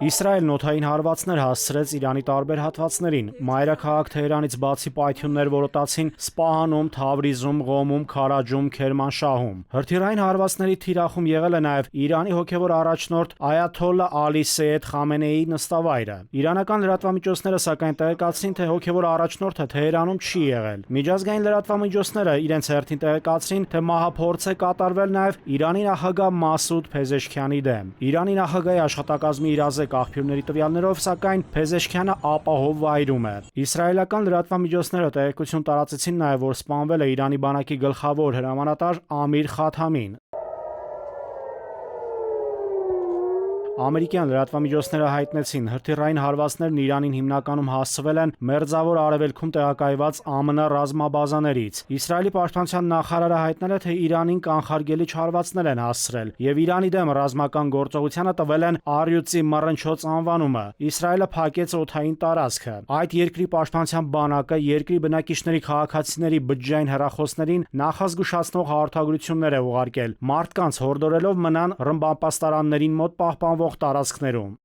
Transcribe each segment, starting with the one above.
Իսրայելն օդային հարվածներ հասցրեց Իրանի տարբեր հատվածներին։ Մայրաքաղաք Թեհրանից բացի պայթյուններ որոտացին Սպահանում, Թավրիզում, Ղոմում, Քարաջում, Քերմանշահում։ Հրթիռային հարվածների թիրախում եղել է նաև Իրանի հոգևոր առաջնորդ Այաթոլլա Ալի Սեյեդ Խամենեիի նստավայրը։ Իրանական լրատվամիջոցները սակայն տեղեկացրին, թե հոգևոր առաջնորդը Թեհրանում չի եղել։ Միջազգային լրատվամիջոցները իրենց հերթին տեղեկացրին, թե մահափորձ է կատարվել նաև Իրանի նախագահ Մասուդ Փեզեշքյանի դեմ։ Իրանի նախագահի աշխատակազմի իրազեկ աղբյուրների տվյալներով, սակայն Փեզեշքյանը ապահով վայրում է։ Իսրայելական լրատվամիջոցները տեղեկություն տարածեցին նաև, որ սպանվել է Իրանի բանակի գլխավոր հրամանատար Ամիր Խաթամին։ Ամերիկյան լրատվամիջոցները հայտնեցին, հրթիռային հարվածներն Իրանին հիմնականում հասցվել են Մերձավոր Արևելքում տեղակայված ԱՄՆ ռազմաբազաներից։ Իսրայելի պաշտպանության նախարարը հայտնել է, թե Իրանին կանխարգելիչ հարվածներ են հասցրել, եւ Իրանի դեմ ռազմական գործողությանը տվել են առյուծի մռնչոց անվանումը։ Իսրայելը փակեց օդային տարածքը։ Այդ երկրի պաշտպանության բանակը երկրի բնակիչների քաղաքացիների բջջային հեռախոսներին նախազգուշացնող հաղորդագրություններ է ուղարկել, մարդկանց հորդորելով մնան ռմբապաստարաններին մոտ պահպանվող տարածքներում։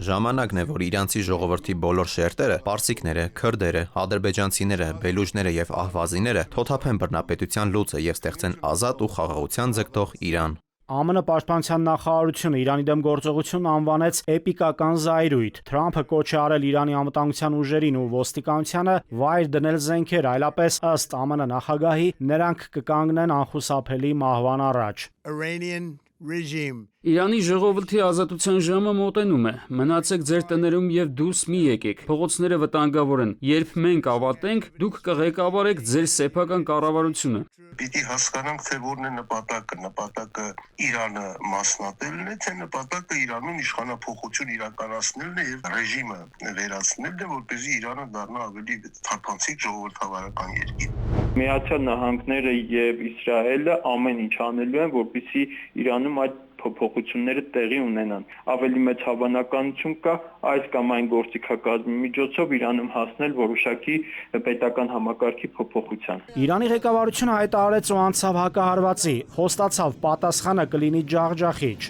Ժամանակն է, որ իրանցի ժողովրդի բոլոր շերտերը, պարսիկները, քրդերը, ադրբեջանցիները, բելուջները եւ ահվազիները թոթափեն բռնապետության լուծը եւ ստեղծեն ազատ ու խաղաղության ձգտող Իրան։ ԱՄՆ պաշտպանության նախարարությունը Իրանի դեմ գործողություն անվանեց էպիկական զայրույթ։ Թրամփը կոչ է արել Իրանի անվտանգության ուժերին ու ոստիկանությանը վայր դնել զենքեր, այլապես ըստ ԱՄՆ նախագահի նրանք կկանգնեն անխուսափելի մահվան առաջ։ Իրանի ժողովրդի ազատության ժամը մոտենում է։ Մնացեք ձեր տներում եւ դուրս մի եկեք։ Փողոցները վտանգավոր են։ Երբ մենք ավարտենք, դուք կղեկավարեք ձեր սեփական կառավարությունը։ Պիտի հասկանանք, թե որն է նպատակը։ Նպատակը Իրանը մասնատելն է, թե նպատակը Իրանում իշխանափոխություն իրականացնելն է եւ ռեժիմը վերացնելն է, որպեսզի Իրանը դառնա ավելի թափանցիկ ժողովրդավարական երկիր։ Միացյալ Նահանգները եւ Իսրայելը ամեն ինչ անելու են, որպեսզի Իրանում այդ փոփոխությունները տեղի ունենան։ Ավելի մեծ հավանականություն կա այս կամ այն գործիքակազմի միջոցով Իրանում հասնել որոշակի պետական համակարգի փոփոխության։ Իրանի ղեկավարությունը հայտարարեց ու անցավ հակահարվածի, խոստացավ պատասխանը կլինի ջախջախիչ։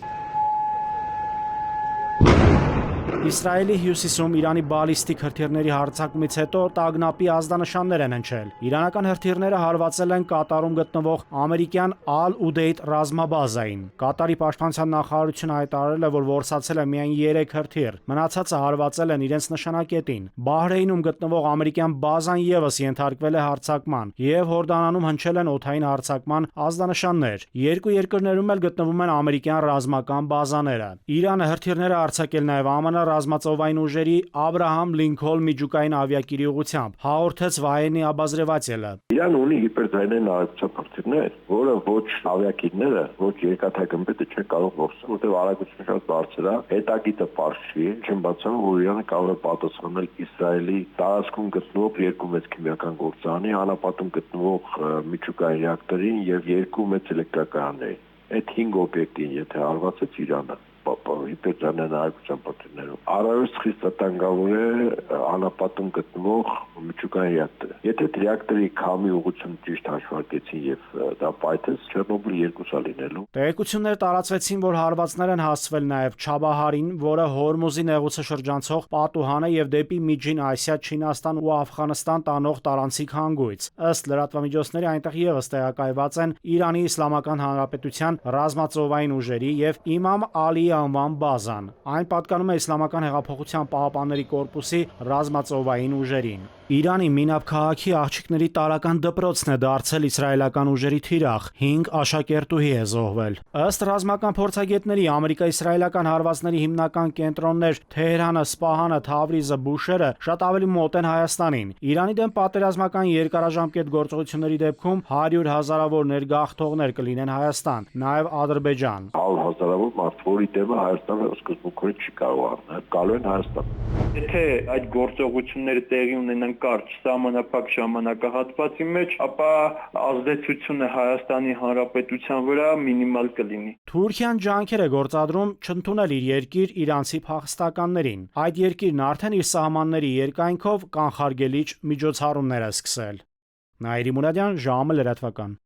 Իսրայելի հյուսիսում Իրանի բալիստիկ հրթիռների հարձակումից հետո տագնապի ազդանշաններ են հնչել։ Իրանական հրթիռները հարվածել են Կատարում գտնվող ամերիկյան Ալ-Ուդեյդ ռազմաբազային։ Կատարի պաշտպանության նախարարությունը հայտարարել է, որ որսացել է միայն 3 հրթիռ, մնացածը հարվածել են իրենց նշանակետին։ Բահրեյնում գտնվող ամերիկյան բազան ևս ենթարկվել է հարձակման, եւ Հորդանանում հնչել են օդային հարձակման ազդանշաններ։ Երկու երկրներում էլ գտնվում են ամերիկյան ռազմական բազաները։ Իրանը հրթիռները արձակել նաեւ ԱՄՆ ռազմածովային ուժերի Աբրահամ Լինքոլն միջուկային ավիակիրի ուղղությամբ, հաղորդեց Վահենի Աբազրևացյելը։ Իրանը ունի հիպերձայնային արագության հրթիռներ, որը ոչ ավիակիրները, ոչ երկաթագմբեթը չեն կարող որսել, որտեղ արագությունը շատ բարձր է, հետագիտը պարզ չի, չեմ բացառում, որ Իրանը կարող է պատասխանել Իսրայելի տարածքում գտնվող 2 մեծ քիմիական գործարանի, անապատում գտնվող միջուկային ռեակտորին եւ 2 մեծ էլեկտրակայաններին։ Այդ 5 օբյեկտին, եթե հարվածեց Իրանը, հիպերձայնային արագության պատերներով, առավելից խիստ վտանգավոր է անապատում գտնվող միջուկային ռեակտորը։ Եթե ռեակտորի քամի ուղղությունը ճիշտ հաշվարկեցին եւ դա պայթեց, Չեռնոբիլ 2-ը լինելու։ Տեղեկություններ տարածվեցին, որ հարվածներ են հասցվել նաեւ Չաբահարին, որը Հորմուզի նեղուցը շրջանցող պատուհան է եւ դեպի Միջին Ասիա, Չինաստան ու Աֆղանստան տանող տարանցիկ հանգույց։ Ըստ լրատվամիջոցների այնտեղ ևս տեղակայված են Իրանի Իսլամական Հանրապետության ռազմածովային ուժերի եւ Իմամ Ալի անվան բազան։ Այն պատկանում է Իսլամական հեղափոխության պահապանների կորպուսի ռազմածովային ուժերին։ Իրանի Մինաբ քաղաքի աղջիկների տարրական դպրոցն է դարձել իսրայելական ուժերի թիրախ, 5 աշակերտուհի է զոհվել։ Ըստ ռազմական փորձագետների, ամերիկա-իսրայելական հարվածների հիմնական կենտրոններ Թեհրանը, Սպահանը, Թավրիզը, Բուշերը շատ ավելի մոտ են Հայաստանին։ Իրանի դեմ պատերազմական երկարաժամկետ գործողությունների դեպքում 100 հազարավոր ներգաղթողներ կլինեն Հայաստան, նաև Ադրբեջան։ 100 հազարավոր մարդ, որի դեմը Հայաստանը սկզբունքորեն չի կարող առնել, գալու են Հայաստան։ Եթե այդ գործողությունները տեղի ունենան կարճ սահմանափակ ժամանակահատվածի մեջ, ապա ազդեցությունը Հայաստանի Հանրապետության վրա մինիմալ կլինի։ Թուրքիան ջանքեր է գործադրում չընդունել իր երկիր իրանցի փախստականներին։ Այդ երկիրն արդեն իր սահմանների երկայնքով կանխարգելիչ միջոցառումներ է սկսել։ Նաիրի Մուրադյան, ժամը լրատվական։